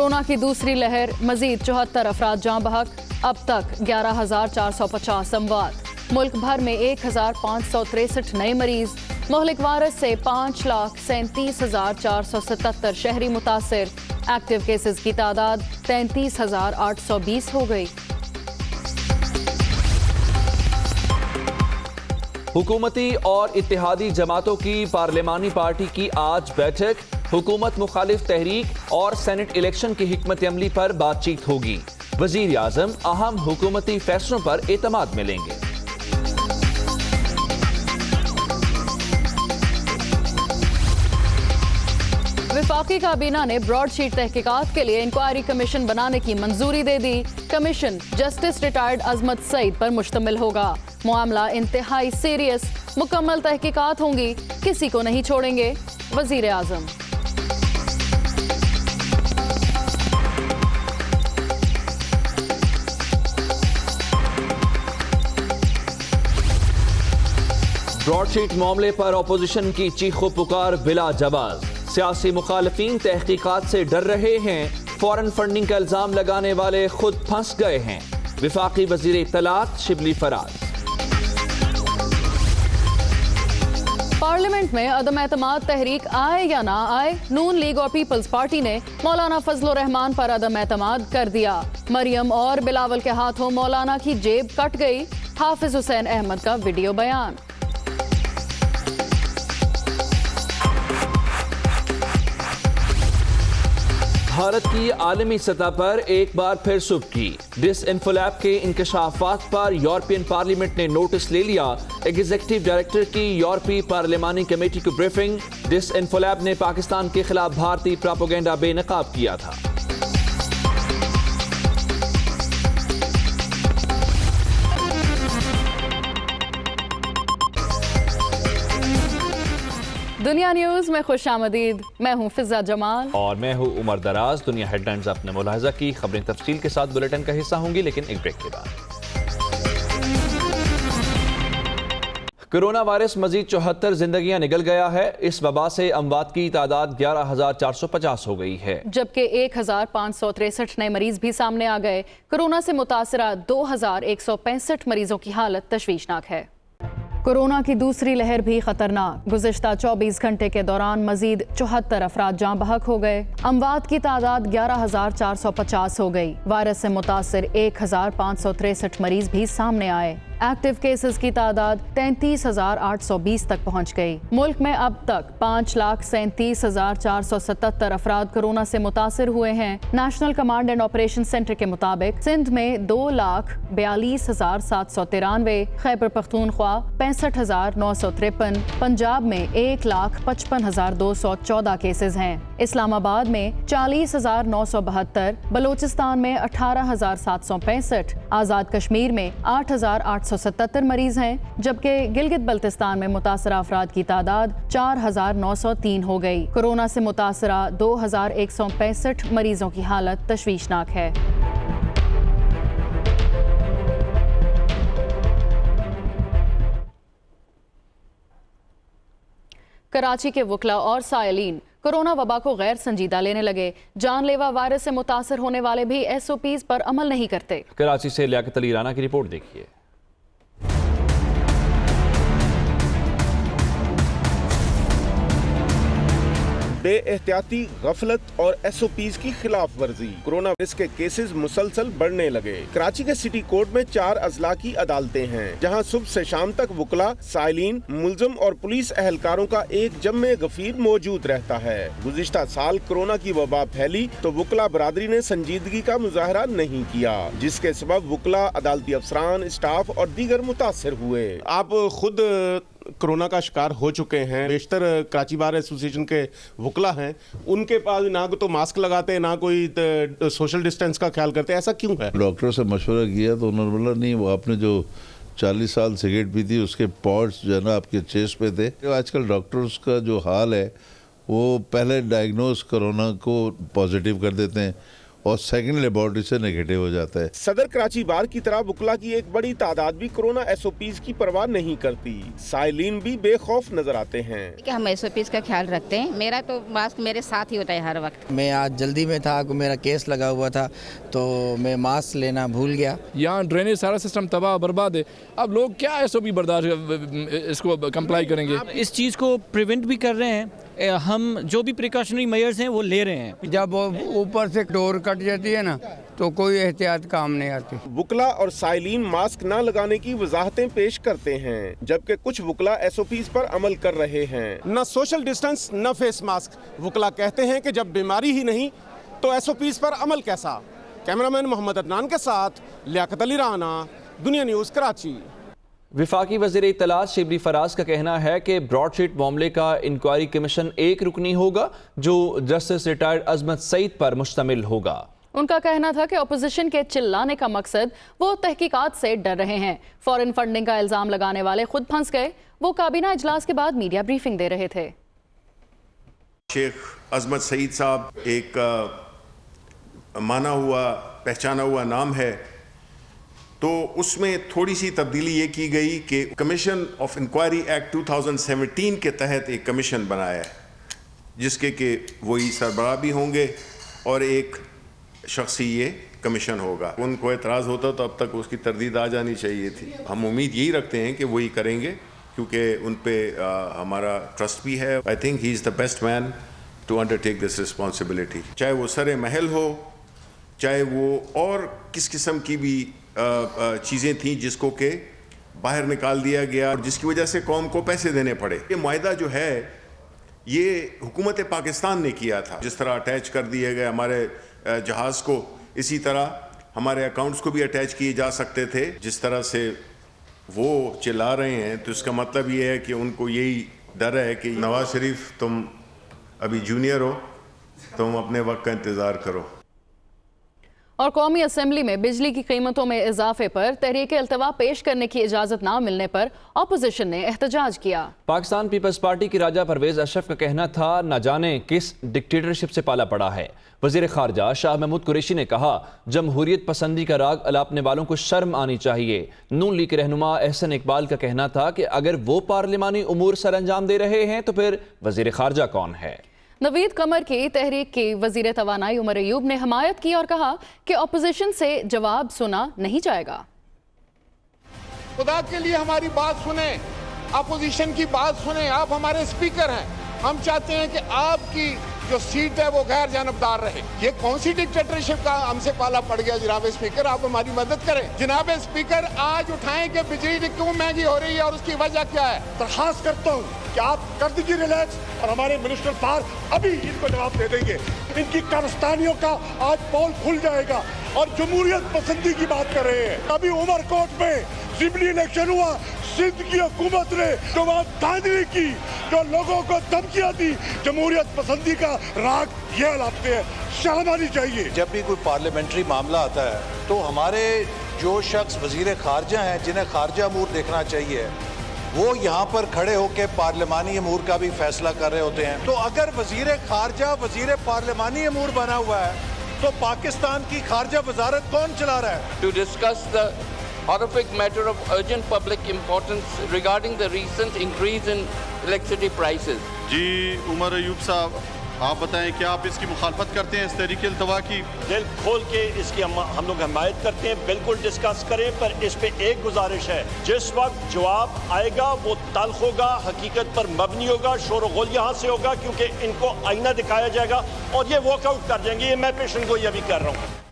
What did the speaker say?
Corona की दूसरी लहर, मजीद 74 अफराद जाँ बहक, अब तक 11,450 अमवात। मुल्क भर में 1,563 नए मरीज। मोहलिक वायरस से 5,37,477 शहरी मुतासिर। एक्टिव केसेस की तादाद 33,820 हो गई। हुकूमती और इत्तेहादी जमातों की पार्लिमानी पार्टी की आज बैठक। हुकूमत मुखालिफ तहरीक और सेनेट इलेक्शन की हिकमत अमली पर बातचीत होगी। वजीर आजम अहम हुकूमती फैसलों पर एतमाद मिलेंगे। वफाकी काबीना ने ब्रॉडशीट तहकीकात के लिए इंक्वायरी कमीशन बनाने की मंजूरी दे दी। कमीशन जस्टिस रिटायर्ड अजमत सईद पर मुश्तमिल होगा। मामला इंतहाई सीरियस, मुकम्मल तहकीकात होंगी, किसी को नहीं छोड़ेंगे। वजीर आजम। ब्रॉडशीट मामले पर अपोजिशन की चीखो पुकार बिला जवाब। सियासी मुखालिफिन तहकीकात से डर रहे हैं, फॉरेन फंडिंग का इल्जाम लगाने वाले खुद फंस गए हैं। वफाकी वजीर इत्तलात शिबली फराज। पार्लियामेंट में अदम एतमाद तहरीक आए या ना आए, नून लीग और पीपल्स पार्टी ने मौलाना फजलुर रहमान पर अदम एतमाद कर दिया। मरियम और बिलावल के हाथों मौलाना की जेब कट गई। हाफिज हुसैन अहमद का वीडियो बयान। भारत की आलमी सतह पर एक बार फिर सुबकी। डिसइंफोलैब के इंकशाफात पर यूरोपियन पार्लियामेंट ने नोटिस ले लिया। एग्जीक्यूटिव डायरेक्टर की यूरोपीय पार्लिमानी कमेटी को ब्रीफिंग। डिसइंफोलैब ने पाकिस्तान के खिलाफ भारतीय प्रोपेगेंडा बेनकाब किया था। दुनिया न्यूज़ में खुश आमदीद। मैं हूँ फिजा जमाल और मैं हूँ उमर दराज। दुनिया हेडलाइंस अपने मुलाहिजा की खबरें तफसील के साथ बुलेटिन का हिस्सा होंगी, लेकिन एक ब्रेक के बाद। कोरोना वायरस मजीद 74 जिंदगियां निगल गया है। इस वबा से अमवात की तादाद 11,450 हो गई है, जबकि 1,563 नए मरीज भी सामने आ गए। कोरोना से मुतासरा 2,165 मरीजों की हालत तशवीशनाक है। कोरोना की दूसरी लहर भी खतरनाक। गुज़िश्ता 24 घंटे के दौरान मजीद 74 अफराद जाँ बहक हो गए। अमवात की तादाद 11,450 हो गई। वायरस से मुतासिर 1,563 मरीज भी सामने आए। एक्टिव केसेस की तादाद 33,820 तक पहुंच गई। मुल्क में अब तक 5,37,477 अफराद कोरोना से मुतासिर हुए हैं। National command and operation centre के मुताबिक सिंध में 2,42,793, खैबर पख्तूनख्वा 65,953, पंजाब में 1,55,214 केसेस हैं। इस्लामाबाद में 40,972, बलोचिस्तान में 18,765, आज़ाद कश्मीर में 8,877 मरीज हैं, जबकि गिलगित बल्तिस्तान में मुतासरा अफराद की तादाद 4,903 हो गई। कोरोना से मुतासरा 2,165 मरीजों की हालत तशवीशनाक है। कराची के वकला और साइलिन कोरोना वबा को गैर संजीदा लेने लगे। जानलेवा वायरस से मुतासर होने वाले भी SOPs पर अमल नहीं करते। कराची से लियाकत अली राना की रिपोर्ट देखिए। बेएहतियाती, गफलत और SOPs की खिलाफ वर्जी। कोरोना वायरस के केसेस मुसलसल बढ़ने लगे। कराची के सिटी कोर्ट में 4 अजला की अदालतें हैं, जहां सुबह से शाम तक वकला, साइलिन, मुल्ज़म और पुलिस एहलकारों का एक जम्मे गफीर मौजूद रहता है। गुज़िश्ता साल कोरोना की वबा फैली तो वकला बरादरी ने संजीदगी का मुजाहरा नहीं किया, जिसके सबब वकला, अदालती अफसरान, स्टाफ और दीगर मुतासर हुए। आप खुद कोरोना का शिकार हो चुके हैं। बेशतर कराची बार एसोसिएशन के वकला हैं, उनके पास ना तो मास्क लगाते हैं, ना कोई सोशल डिस्टेंस का ख्याल करते हैं। ऐसा क्यों है? डॉक्टर से मशवरा किया तो उन्होंने बोला नहीं, वो आपने जो 40 साल सिगरेट पी थी उसके पॉड्स जो है ना आपके चेस्ट पे थे। आजकल डॉक्टर्स का जो हाल है वो पहले डायग्नोज कोरोना को पॉजिटिव कर देते हैं, और सेकंड लेबोरेटरी से नेगेटिव हो जाता है। सदर कराची बार की तरह वकला की एक बड़ी तादाद भी कोरोना SOPs की परवाह नहीं करती। साइलिन भी बेखौफ नजर आते हैं कि हम SOPs का ख्याल रखते हैं। मेरा तो मास्क मेरे साथ ही होता है हर वक्त। मैं आज जल्दी में था, मेरा केस लगा हुआ था तो मैं मास्क लेना भूल गया। यहाँ ड्रेनेज सारा सिस्टम तबाह बर्बाद है, अब लोग क्या SOP बर्दाश्त इसको कंप्लाई करेंगे। इस चीज़ को प्रिवेंट भी कर रहे हैं, हम जो भी प्रिकॉशनरी मेजर्स हैं वो ले रहे हैं। जब ऊपर से डोर कट जाती है ना तो कोई एहतियात काम नहीं आती। वकला और साइलिन मास्क न लगाने की वजाहतें पेश करते हैं, जबकि कुछ वकला SOPs पर अमल कर रहे हैं। न सोशल डिस्टेंस न फेस मास्क। वकला कहते हैं कि जब बीमारी ही नहीं तो SOPs पर अमल कैसा। कैमरामैन मोहम्मद अदनान के साथ लियाकत अली राना, दुनिया न्यूज़ कराची। विफाकी वज़ीर इत्तलात शिबली फराज का कहना है कि ब्रॉडशीट मामले का इंक्वायरी कमीशन एक रुकनी होगा जो जस्टिस रिटायर्ड अजमत सईद पर मुश्तमिल होगा। उनका कहना था कि अपोजिशन के चिल्लाने का मकसद वो तहकीकात से डर रहे हैं। फॉरेन फंडिंग का इल्जाम लगाने वाले खुद फंस गए। वो काबीना इजलास के बाद मीडिया ब्रीफिंग दे रहे थे। शेख अजमत सईद साहब एक माना हुआ पहचाना हुआ नाम है, तो उसमें थोड़ी सी तब्दीली ये की गई कि कमीशन ऑफ इंक्वायरी एक्ट 2017 के तहत एक कमीशन बनाया है जिसके कि वही सरबराह भी होंगे और एक शख्सी ये कमीशन होगा। उनको एतराज़ होता तो अब तक उसकी तरदीद आ जानी चाहिए थी। हम उम्मीद यही रखते हैं कि वही करेंगे क्योंकि उन पे हमारा ट्रस्ट भी है। I think he is the best man to undertake this responsibility. चाहे वो सरे महल हो, चाहे वो और किस किस्म की भी चीज़ें थी जिसको के बाहर निकाल दिया गया और जिसकी वजह से कौम को पैसे देने पड़े। ये मुआहदा जो है ये हुकूमत पाकिस्तान ने किया था। जिस तरह अटैच कर दिए गए हमारे जहाज़ को, इसी तरह हमारे अकाउंट्स को भी अटैच किए जा सकते थे। जिस तरह से वो चिल्ला रहे हैं तो इसका मतलब ये है कि उनको यही डर है कि नवाज शरीफ तुम अभी जूनियर हो, तुम अपने वक्त का इंतज़ार करो। और कौमी असम्बली में बिजली की कीमतों में इजाफे पर तहरीक अल्तवा पेश करने की इजाज़त ना मिलने पर अपोजिशन ने एहतजाज किया। पाकिस्तान पीपल्स पार्टी की राजा परवेज अशरफ का कहना था न जाने किस डिक्टेटरशिप से पाला पड़ा है। वज़ीर ख़ारजा शाह महमूद कुरैशी ने कहा जमहूरियत पसंदी का राग अलापने वालों को शर्म आनी चाहिए। नून लीग के रहनुमा एहसन इकबाल का कहना था कि अगर वो पार्लिमानी उमूर सर अंजाम दे रहे हैं तो फिर वज़ीर ख़ारजा कौन है। नवीद कमर की तहरीक की वज़ीर तवानाई उमर अयूब ने हमायत की और कहा कि अपोजिशन से जवाब सुना नहीं जाएगा। खुदा के लिए हमारी बात सुने, अपोजिशन की बात सुने। आप हमारे स्पीकर हैं, हम चाहते हैं कि आपकी जो सीट है वो गैर जानबदार रहे। ये कौन सी डिक्टेटरशिप का हमसे पाला पड़ गया जनाब स्पीकर, आप हमारी मदद करें। जनाब स्पीकर आज उठाएं कि बिजली क्यों महंगी हो रही है और उसकी वजह क्या है। दरखास्त करता हूँ कि आप कर दीजिए रिलैक्स और हमारे मिनिस्टर साहब अभी इनको जवाब दे देंगे। इनकी कारस्तानियों का आज पोल खुल जाएगा और जमहूरियत पसंदी की बात कर रहे हैं। अभी उमरकोट में सिंपली इलेक्शन हुआ, सिंध की हुकूमत ने जो धांधली की, जो लोगों को धमकियां दी, जमहूरियत पसंदी का राग ये अलापते हैं। शर्म आनी चाहिए। जब भी कोई पार्लियामेंट्री मामला आता है तो हमारे जो शख्स वजीर खारजा हैं जिन्हें खारजा अमूर देखना चाहिए वो यहाँ पर खड़े होकर पार्लिमानी अमूर का भी फैसला कर रहे होते हैं। तो अगर वजीर खारजा वजीर पार्लिमानी अमूर बना हुआ है तो पाकिस्तान की खारजा वजारत कौन चला रहा है। To discuss the horrific matter of urgent public importance regarding the recent increase in electricity prices. जी उमर अयूब साहब, आप बताएं क्या आप इसकी मुखालफत करते हैं इस तहरीक अल्तवा की? दिल खोल के इसकी हम लोग हमायत करते हैं, बिल्कुल डिस्कस करें, पर इस पे एक गुजारिश है, जिस वक्त जवाब आएगा वो तल्ख होगा, हकीकत पर मबनी होगा, शोर गुल यहाँ से होगा क्योंकि इनको आईना दिखाया जाएगा और ये वॉकआउट कर जाएंगे। ये मैं पेशेंट को ये भी कर रहा हूँ।